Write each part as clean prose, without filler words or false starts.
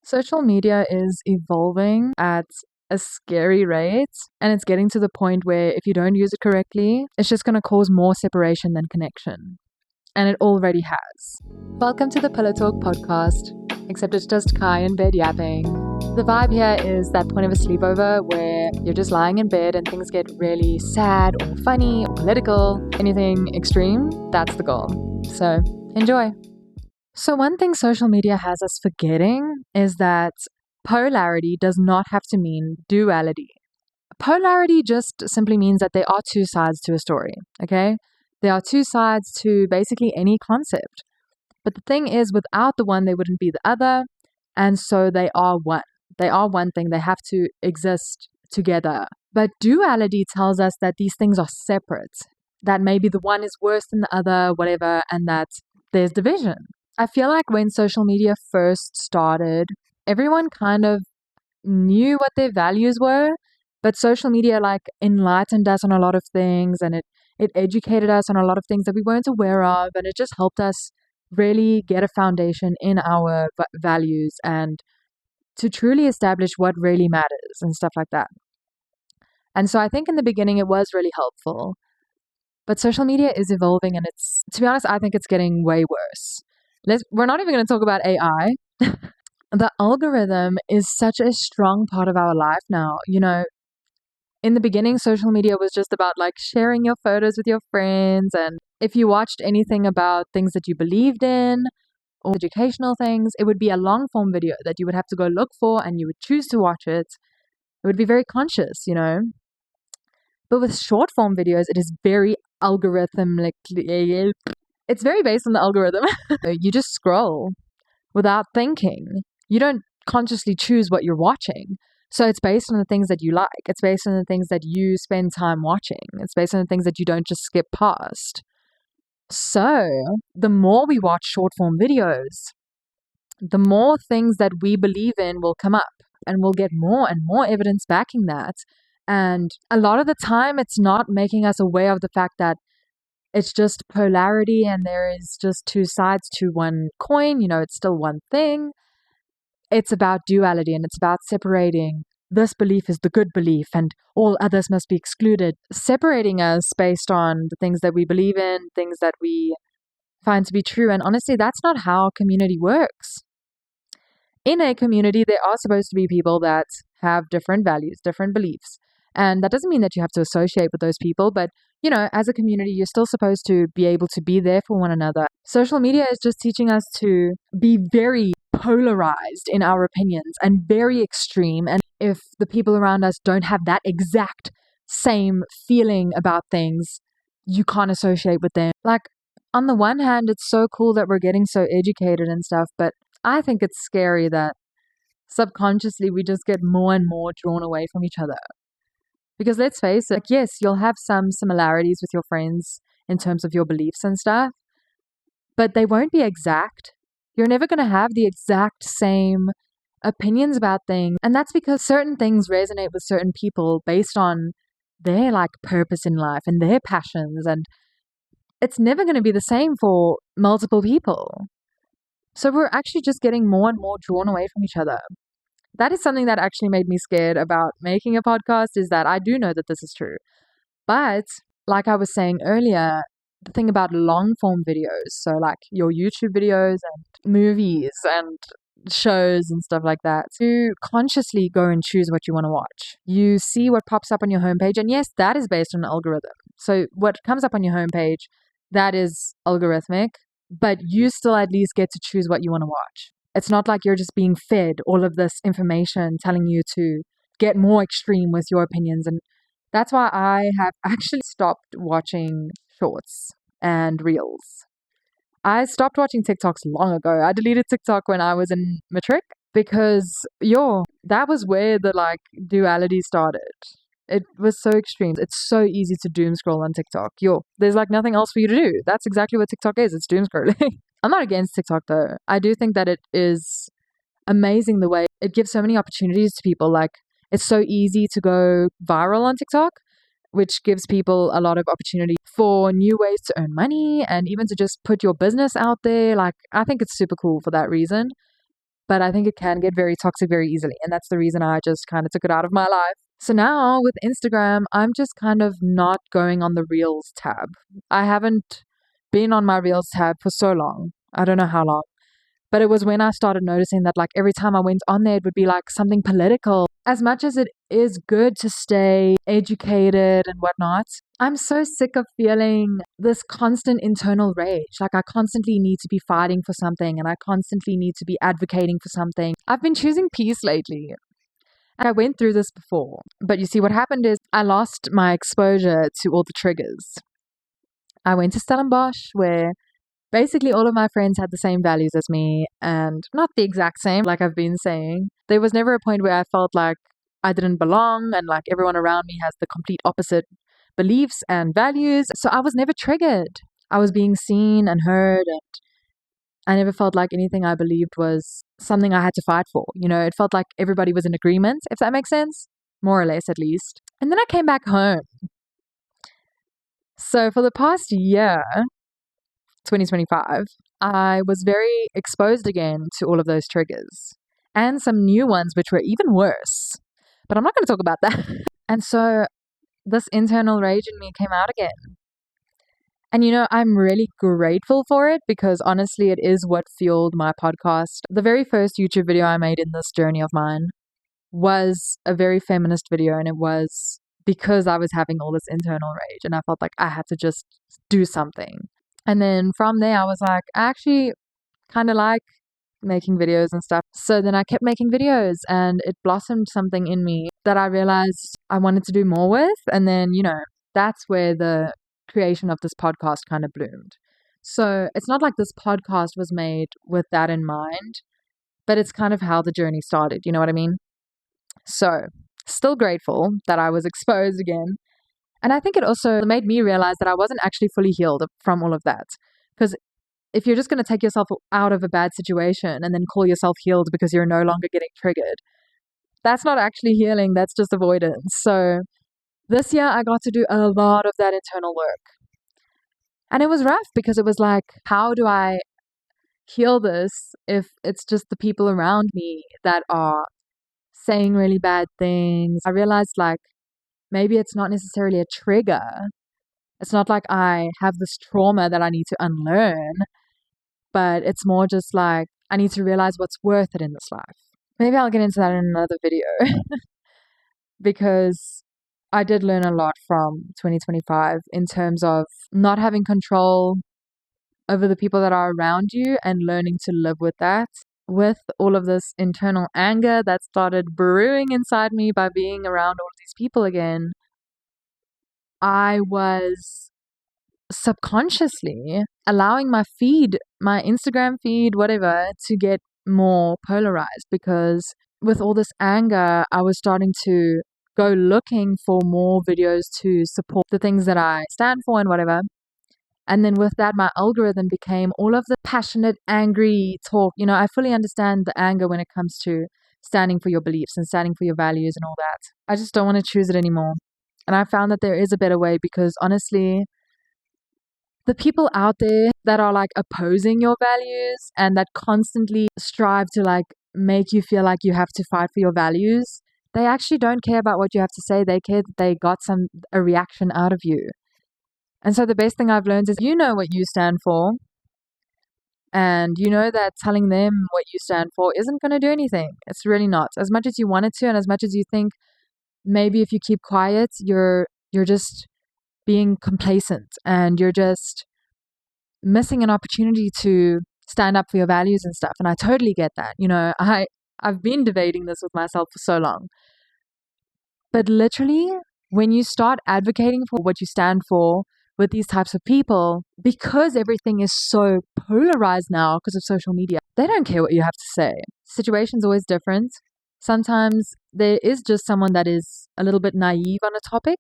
Social media is evolving at a scary rate, and it's getting to the point where if you don't use it correctly, it's just going to cause more separation than connection. And it already has. Welcome to the Pillow Talk podcast, except it's just Kai in bed yapping. The vibe here is that point of a sleepover where you're just lying in bed and things get really sad or funny or political, anything extreme, that's the goal. So enjoy. So, one thing social media has us forgetting is that polarity does not have to mean duality. Polarity just simply means that there are two sides to a story, okay? There are two sides to basically any concept. But the thing is, without the one, there wouldn't be the other. And so they are one. They are one thing. They have to exist together. But duality tells us that these things are separate, that maybe the one is worse than the other, whatever, and that there's division. I feel like when social media first started, everyone kind of knew what their values were, but social media like enlightened us on a lot of things and it educated us on a lot of things that we weren't aware of, and it just helped us really get a foundation in our values and to truly establish what really matters and stuff like that. And so I think in the beginning it was really helpful. But social media is evolving and it's, to be honest, I think it's getting way worse. We're not even going to talk about AI. The algorithm is such a strong part of our life now. You know, in the beginning, social media was just about like sharing your photos with your friends. And if you watched anything about things that you believed in or educational things, it would be a long form video that you would have to go look for and you would choose to watch it. It would be very conscious, you know. But with short form videos, it is very algorithmic. It's very based on the algorithm. You just scroll without thinking. You don't consciously choose what you're watching. So it's based on the things that you like. It's based on the things that you spend time watching. It's based on the things that you don't just skip past. So the more we watch short form videos, the more things that we believe in will come up, and we'll get more and more evidence backing that. And a lot of the time, it's not making us aware of the fact that it's just polarity and there is just two sides to one coin. You know, it's still one thing. It's about duality and it's about separating this belief is the good belief and all others must be excluded, separating us based on the things that we believe in, things that we find to be true. And honestly, that's not how community works. In a community, there are supposed to be people that have different values, different beliefs. And that doesn't mean that you have to associate with those people, but you know, as a community, you're still supposed to be able to be there for one another. Social media is just teaching us to be very polarized in our opinions and very extreme. And if the people around us don't have that exact same feeling about things, you can't associate with them. Like, on the one hand, it's so cool that we're getting so educated and stuff, but I think it's scary that subconsciously we just get more and more drawn away from each other. Because let's face it, like, yes, you'll have some similarities with your friends in terms of your beliefs and stuff, but they won't be exact. You're never going to have the exact same opinions about things. And that's because certain things resonate with certain people based on their like purpose in life and their passions. And it's never going to be the same for multiple people. So we're actually just getting more and more drawn away from each other. That is something that actually made me scared about making a podcast, is that I do know that this is true. But like I was saying earlier, the thing about long form videos, so like your YouTube videos and movies and shows and stuff like that, you consciously go and choose what you want to watch. You see what pops up on your homepage, and yes, that is based on an algorithm. So what comes up on your homepage, that is algorithmic, but you still at least get to choose what you want to watch. It's not like you're just being fed all of this information telling you to get more extreme with your opinions. And that's why I have actually stopped watching shorts and reels. I stopped watching TikToks long ago. I deleted TikTok when I was in matric because, that was where the like duality started. It was so extreme. It's so easy to doom scroll on TikTok. There's like nothing else for you to do. That's exactly what TikTok is. It's doom scrolling. I'm not against TikTok though. I do think that it is amazing the way it gives so many opportunities to people. Like, it's so easy to go viral on TikTok, which gives people a lot of opportunity for new ways to earn money and even to just put your business out there. Like, I think it's super cool for that reason. but I think it can get very toxic very easily. And that's the reason I just kind of took it out of my life. So now with Instagram, I'm just kind of not going on the Reels tab. I haven't been on my Reels tab for so long. I don't know how long. But it was when I started noticing that, like, every time I went on there, it would be like something political. As much as it is good to stay educated and whatnot, I'm so sick of feeling this constant internal rage. Like, I constantly need to be fighting for something and I constantly need to be advocating for something. I've been choosing peace lately. And I went through this before. But you see, what happened is I lost my exposure to all the triggers. I went to Stellenbosch, where basically all of my friends had the same values as me, and not the exact same, like I've been saying. There was never a point where I felt like I didn't belong and like everyone around me has the complete opposite beliefs and values. So I was never triggered. I was being seen and heard, and I never felt like anything I believed was something I had to fight for. You know, it felt like everybody was in agreement, if that makes sense, more or less at least. And then I came back home. So for the past year, 2025, I was very exposed again to all of those triggers and some new ones, which were even worse. But I'm not going to talk about that. And so this internal rage in me came out again. And, you know, I'm really grateful for it because honestly, it is what fueled my podcast. The very first YouTube video I made in this journey of mine was a very feminist video, and it was because I was having all this internal rage and I felt like I had to just do something. And then from there, I was like, I actually kind of like making videos and stuff. So then I kept making videos and it blossomed something in me that I realized I wanted to do more with. And then, you know, that's where the creation of this podcast kind of bloomed. So it's not like this podcast was made with that in mind, but it's kind of how the journey started. You know what I mean? So still grateful that I was exposed again. And I think it also made me realize that I wasn't actually fully healed from all of that. Because if you're just going to take yourself out of a bad situation and then call yourself healed because you're no longer getting triggered, that's not actually healing, that's just avoidance. So this year I got to do a lot of that internal work. And it was rough because it was like, how do I heal this if it's just the people around me that are saying really bad things? I realized, like, maybe it's not necessarily a trigger. It's not like I have this trauma that I need to unlearn, but it's more just like I need to realize what's worth it in this life. Maybe I'll get into that in another video because I did learn a lot from 2025 in terms of not having control over the people that are around you and learning to live with that. With all of this internal anger that started brewing inside me by being around all of these people again, I was subconsciously allowing my feed, my Instagram feed, whatever, to get more polarized because with all this anger, I was starting to go looking for more videos to support the things that I stand for and whatever. And then with that, my algorithm became all of the passionate, angry talk. You know, I fully understand the anger when it comes to standing for your beliefs and standing for your values and all that. I just don't want to choose it anymore. And I found that there is a better way because honestly, the people out there that are like opposing your values and that constantly strive to like make you feel like you have to fight for your values, they actually don't care about what you have to say. They care that they got a reaction out of you. And so the best thing I've learned is you know what you stand for, and you know that telling them what you stand for isn't going to do anything. It's really not. As much as you want it to, and as much as you think maybe if you keep quiet, you're just being complacent and you're just missing an opportunity to stand up for your values and stuff. And I totally get that. You know, I've been debating this with myself for so long. But literally, when you start advocating for what you stand for with these types of people, because everything is so polarized now because of social media, they don't care what you have to say. Situation's always different. Sometimes there is just someone that is a little bit naive on a topic,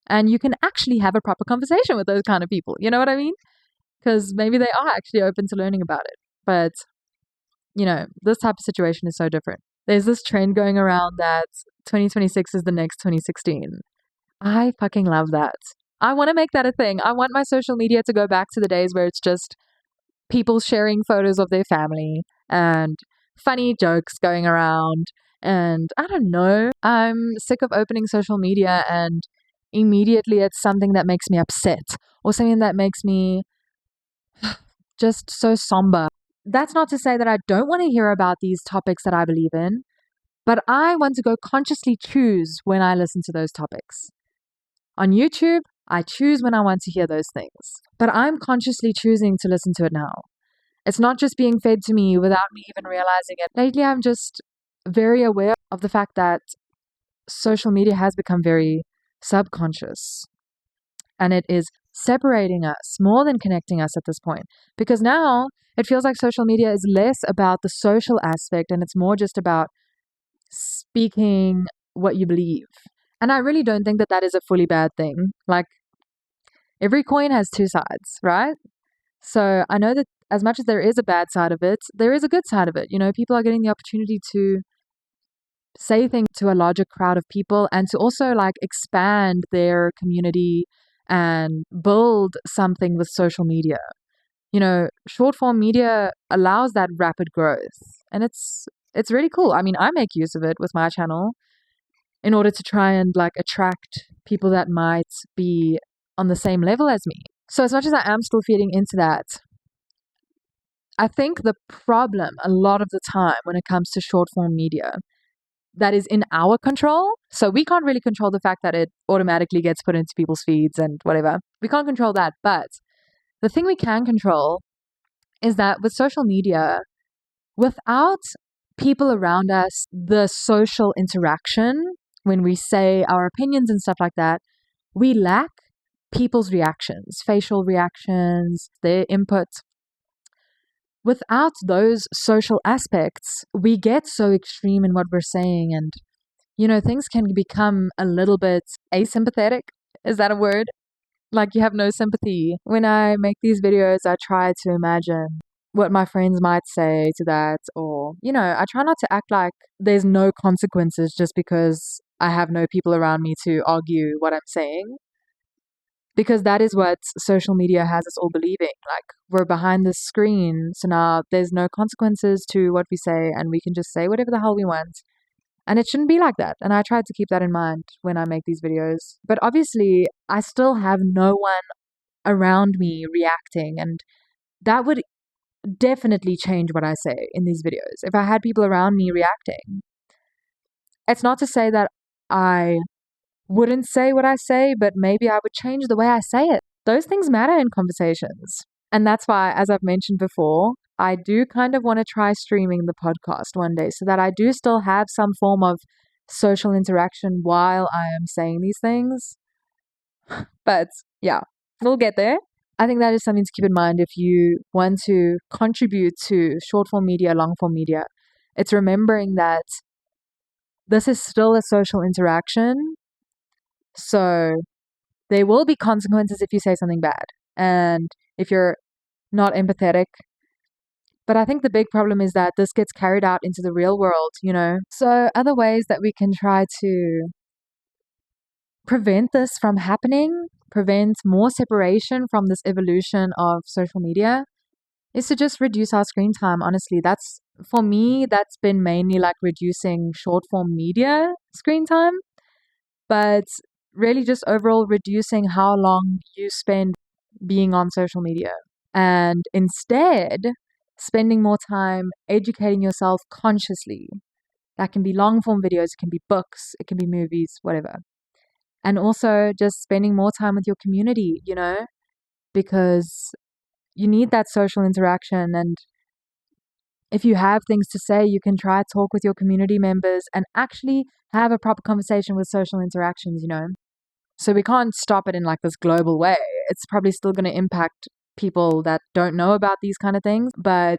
and you can actually have a proper conversation with those kind of people. You know what I mean? Because maybe they are actually open to learning about it. But, you know, this type of situation is so different. There's this trend going around that 2026 is the next 2016. I fucking love that. I want to make that a thing. I want my social media to go back to the days where it's just people sharing photos of their family and funny jokes going around. And I don't know, I'm sick of opening social media and immediately it's something that makes me upset or something that makes me just so somber. That's not to say that I don't want to hear about these topics that I believe in, but I want to go consciously choose when I listen to those topics. On YouTube, I choose when I want to hear those things, but I'm consciously choosing to listen to it now. It's not just being fed to me without me even realizing it. Lately, I'm just very aware of the fact that social media has become very subconscious and it is separating us more than connecting us at this point. Because now it feels like social media is less about the social aspect and it's more just about speaking what you believe. And I really don't think that that is a fully bad thing. Like, every coin has two sides, right? So I know that as much as there is a bad side of it, there is a good side of it. You know, people are getting the opportunity to say things to a larger crowd of people and to also like expand their community and build something with social media. You know, short form media allows that rapid growth and it's really cool. I mean, I make use of it with my channel in order to try and like attract people that might be on the same level as me. So as much as I am still feeding into that, I think the problem a lot of the time when it comes to short form media that is in our control. So we can't really control the fact that it automatically gets put into people's feeds and whatever. We can't control that. But the thing we can control is that with social media, without people around us, the social interaction, when we say our opinions and stuff like that, we lack people's reactions, facial reactions, their input. Without those social aspects, we get so extreme in what we're saying and, you know, things can become a little bit asympathetic. Is that a word? Like you have no sympathy. When I make these videos, I try to imagine what my friends might say to that, or, you know, I try not to act like there's no consequences just because I have no people around me to argue what I'm saying. Because that is what social media has us all believing. Like, we're behind the screen, so now there's no consequences to what we say, and we can just say whatever the hell we want. And it shouldn't be like that. And I try to keep that in mind when I make these videos. But obviously, I still have no one around me reacting, and that would definitely change what I say in these videos if I had people around me reacting. It's not to say that I wouldn't say what I say, but maybe I would change the way I say it. Those things matter in conversations. And that's why, as I've mentioned before, I do kind of want to try streaming the podcast one day so that I do still have some form of social interaction while I am saying these things. But yeah, we'll get there. I think that is something to keep in mind if you want to contribute to short form media, long form media. It's remembering that this is still a social interaction. So there will be consequences if you say something bad and if you're not empathetic. But I think the big problem is that this gets carried out into the real world, you know? So other ways that we can try to prevent this from happening, prevent more separation from this evolution of social media, is to just reduce our screen time. Honestly, that's for me, that's been mainly like reducing short form media screen time, but really just overall reducing how long you spend being on social media and instead spending more time educating yourself consciously. That can be long form videos, it can be books, it can be movies, whatever. And also just spending more time with your community, you know, because you need that social interaction. And if you have things to say, you can try to talk with your community members and actually have a proper conversation with social interactions, you know. So we can't stop it in like this global way. It's probably still going to impact people that don't know about these kind of things, but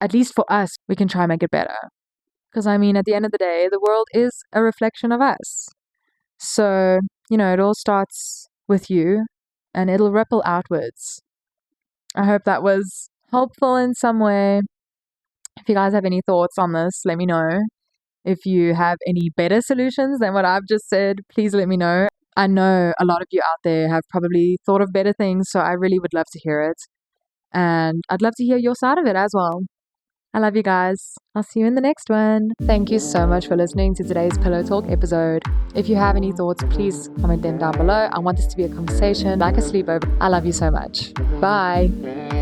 at least for us, we can try and make it better. Because I mean, at the end of the day, the world is a reflection of us. So, you know, it all starts with you and it'll ripple outwards. I hope that was helpful in some way. If you guys have any thoughts on this, let me know. If you have any better solutions than what I've just said, please let me know. I know a lot of you out there have probably thought of better things, so I really would love to hear it. And I'd love to hear your side of it as well. I love you guys. I'll see you in the next one. Thank you so much for listening to today's Pillow Talk episode. If you have any thoughts, please comment them down below. I want this to be a conversation, like a sleepover. I love you so much. Bye.